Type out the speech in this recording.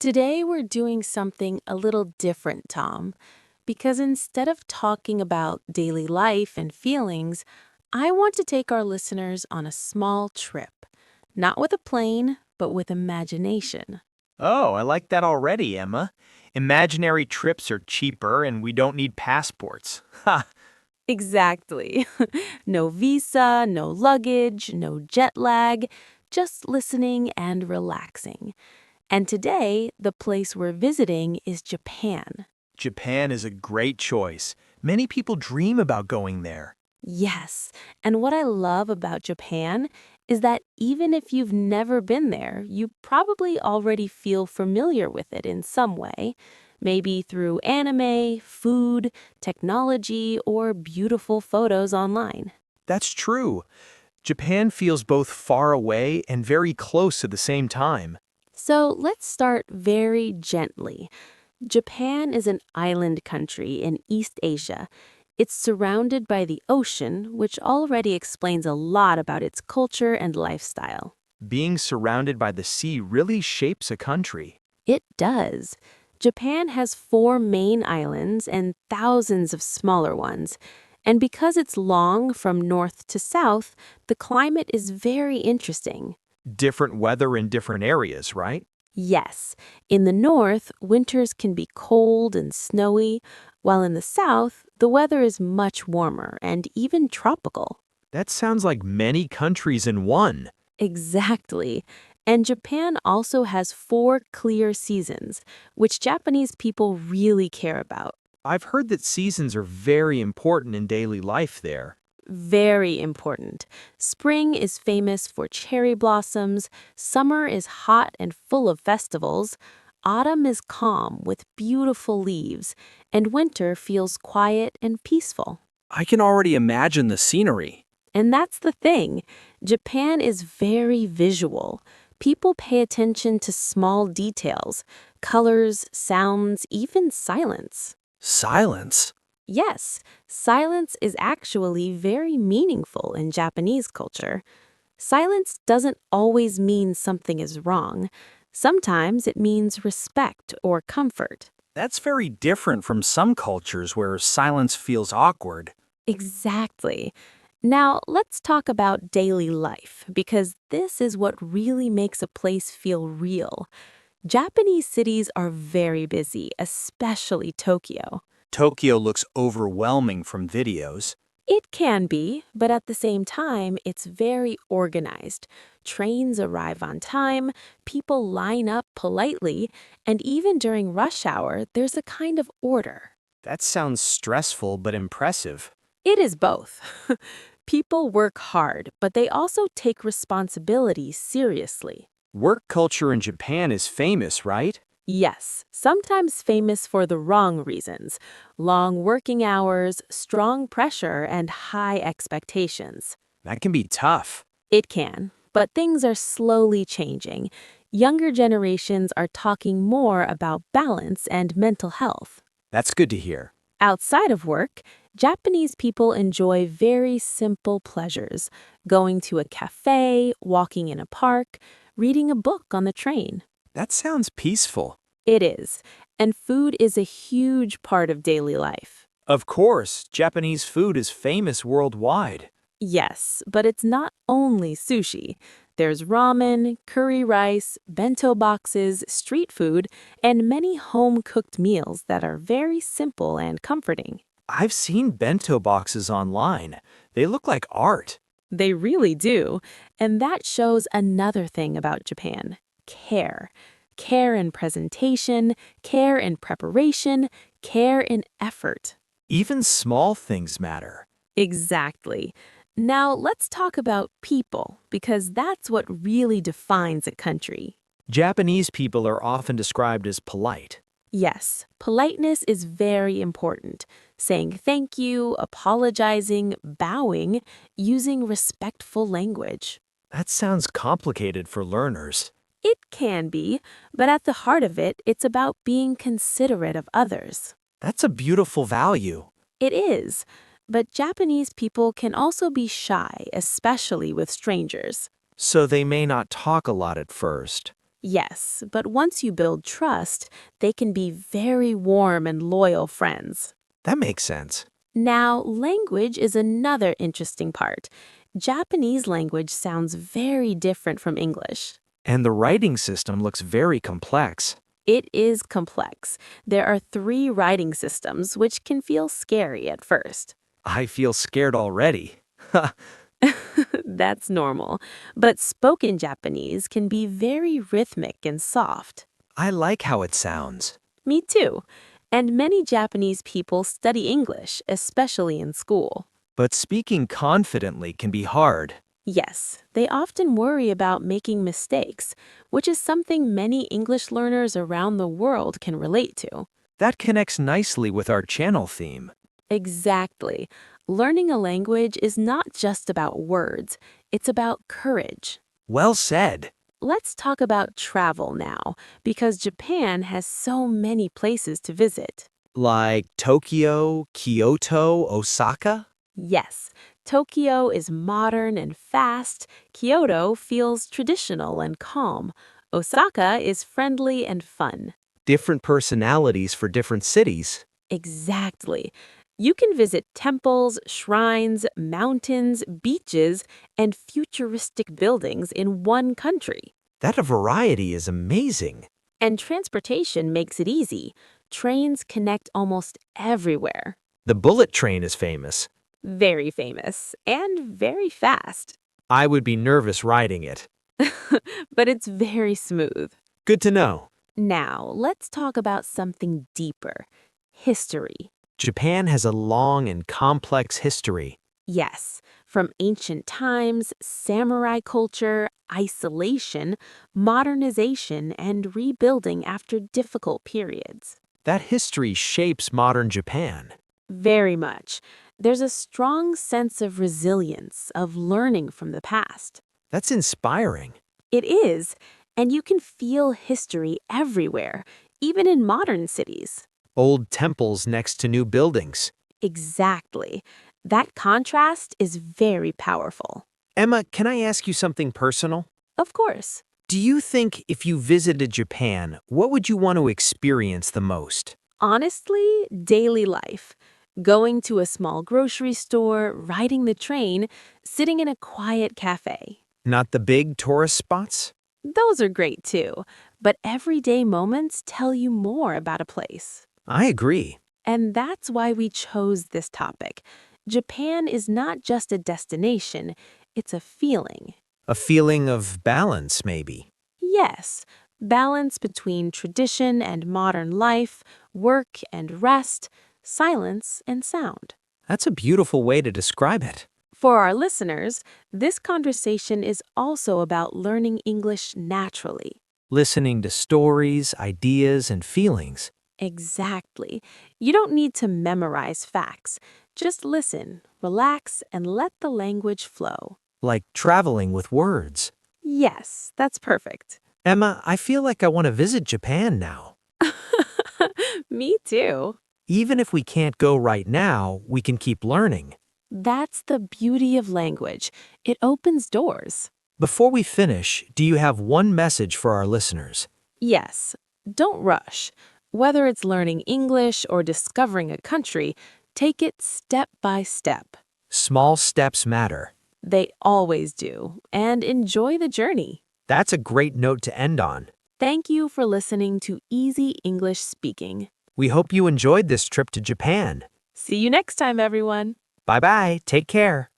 Today, we're doing something a little different, Tom, because instead of talking about daily life and feelings, I want to take our listeners on a small trip. Not with a plane, but with imagination. Oh, I like that already, Emma. Imaginary trips are cheaper and we don't need passports. Ha! Exactly. No visa, no luggage, no jet lag, just listening and relaxing. And today, the place we're visiting is Japan. Japan is a great choice. Many people dream about going there. Yes. And what I love about Japan is that even if you've never been there, you probably already feel familiar with it in some way, maybe through anime, food, technology, or beautiful photos online. That's true. Japan feels both far away and very close at the same time. So let's start very gently. Japan is an island country in East Asia. It's surrounded by the ocean, which already explains a lot about its culture and lifestyle. Being surrounded by the sea really shapes a country. It does. Japan has four main islands and thousands of smaller ones. And because it's long from north to south, the climate is very interesting. Different weather in different areas, right? Yes, in the north, winters can be cold and snowy, while in the south, the weather is much warmer and even tropical. That sounds like many countries in one. Exactly. And Japan also has four clear seasons, which Japanese people really care about. I've heard that seasons are very important in daily life there. Very important. Spring is famous for cherry blossoms, summer is hot and full of festivals, autumn is calm with beautiful leaves, and winter feels quiet and peaceful. I can already imagine the scenery. And that's the thing. Japan is very visual. People pay attention to small details, colors, sounds, even silence. Silence? Yes, silence is actually very meaningful in Japanese culture. Silence doesn't always mean something is wrong. Sometimes it means respect or comfort. That's very different from some cultures where silence feels awkward. Exactly. Now, let's talk about daily life, because this is what really makes a place feel real. Japanese cities are very busy, especially Tokyo. Tokyo looks overwhelming from videos. It can be, but at the same time, it's very organized. Trains arrive on time, people line up politely, and even during rush hour, there's a kind of order. That sounds stressful but impressive. It is both. People work hard, but they also take responsibility seriously. Work culture in Japan is famous, right? Yes, sometimes famous for the wrong reasons: long working hours, strong pressure, and high expectations. That can be tough. It can, but things are slowly changing. Younger generations are talking more about balance and mental health. That's good to hear. Outside of work, Japanese people enjoy very simple pleasures: going to a cafe, walking in a park, reading a book on the train. That sounds peaceful. It is, and food is a huge part of daily life. Of course, Japanese food is famous worldwide. Yes, but it's not only sushi. There's ramen, curry rice, bento boxes, street food, and many home-cooked meals that are very simple and comforting. I've seen bento boxes online. They look like art. They really do, and that shows another thing about Japan: care. Care in presentation, care in preparation, care in effort. Even small things matter. Exactly. Now let's talk about people, because that's what really defines a country. Japanese people are often described as polite. Yes, politeness is very important. Saying thank you, apologizing, bowing, using respectful language. That sounds complicated for learners. It can be, but at the heart of it, it's about being considerate of others. That's a beautiful value. It is, but Japanese people can also be shy, especially with strangers. So they may not talk a lot at first. Yes, but once you build trust, they can be very warm and loyal friends. That makes sense. Now, language is another interesting part. Japanese language sounds very different from English. And the writing system looks very complex. It is complex. There are 3 writing systems, which can feel scary at first. I feel scared already. That's normal. But spoken Japanese can be very rhythmic and soft. I like how it sounds. Me too. And many Japanese people study English, especially in school. But speaking confidently can be hard. Yes, they often worry about making mistakes, which is something many English learners around the world can relate to. That connects nicely with our channel theme. Exactly. Learning a language is not just about words, it's about courage. Well said. Let's talk about travel now, because Japan has so many places to visit. Like Tokyo, Kyoto, Osaka? Yes, Tokyo is modern and fast, Kyoto feels traditional and calm, Osaka is friendly and fun. Different personalities for different cities. Exactly. You can visit temples, shrines, mountains, beaches, and futuristic buildings in one country. That variety is amazing. And transportation makes it easy. Trains connect almost everywhere. The bullet train is famous. Very famous and very fast. I would be nervous riding it. But it's very smooth. Good to know. Now, let's talk about something deeper. History. Japan has a long and complex history. Yes, from ancient times, samurai culture, isolation, modernization, and rebuilding after difficult periods. That history shapes modern Japan. Very much. There's a strong sense of resilience, of learning from the past. That's inspiring. It is, and you can feel history everywhere, even in modern cities. Old temples next to new buildings. Exactly. That contrast is very powerful. Emma, can I ask you something personal? Of course. Do you think if you visited Japan, what would you want to experience the most? Honestly, daily life. Going to a small grocery store, riding the train, sitting in a quiet cafe. Not the big tourist spots? Those are great too, but everyday moments tell you more about a place. I agree. And that's why we chose this topic. Japan is not just a destination, it's a feeling. A feeling of balance, maybe. Yes, balance between tradition and modern life, work and rest, silence and sound. That's a beautiful way to describe it. For our listeners, this conversation is also about learning English naturally. Listening to stories, ideas, and feelings. Exactly. You don't need to memorize facts. Just listen, relax, and let the language flow. Like traveling with words. Yes, that's perfect. Emma, I feel like I want to visit Japan now. Me too. Even if we can't go right now, we can keep learning. That's the beauty of language. It opens doors. Before we finish, do you have one message for our listeners? Yes, don't rush. Whether it's learning English or discovering a country, take it step by step. Small steps matter. They always do. And enjoy the journey. That's a great note to end on. Thank you for listening to Easy English Speaking. We hope you enjoyed this trip to Japan. See you next time, everyone. Bye-bye. Take care.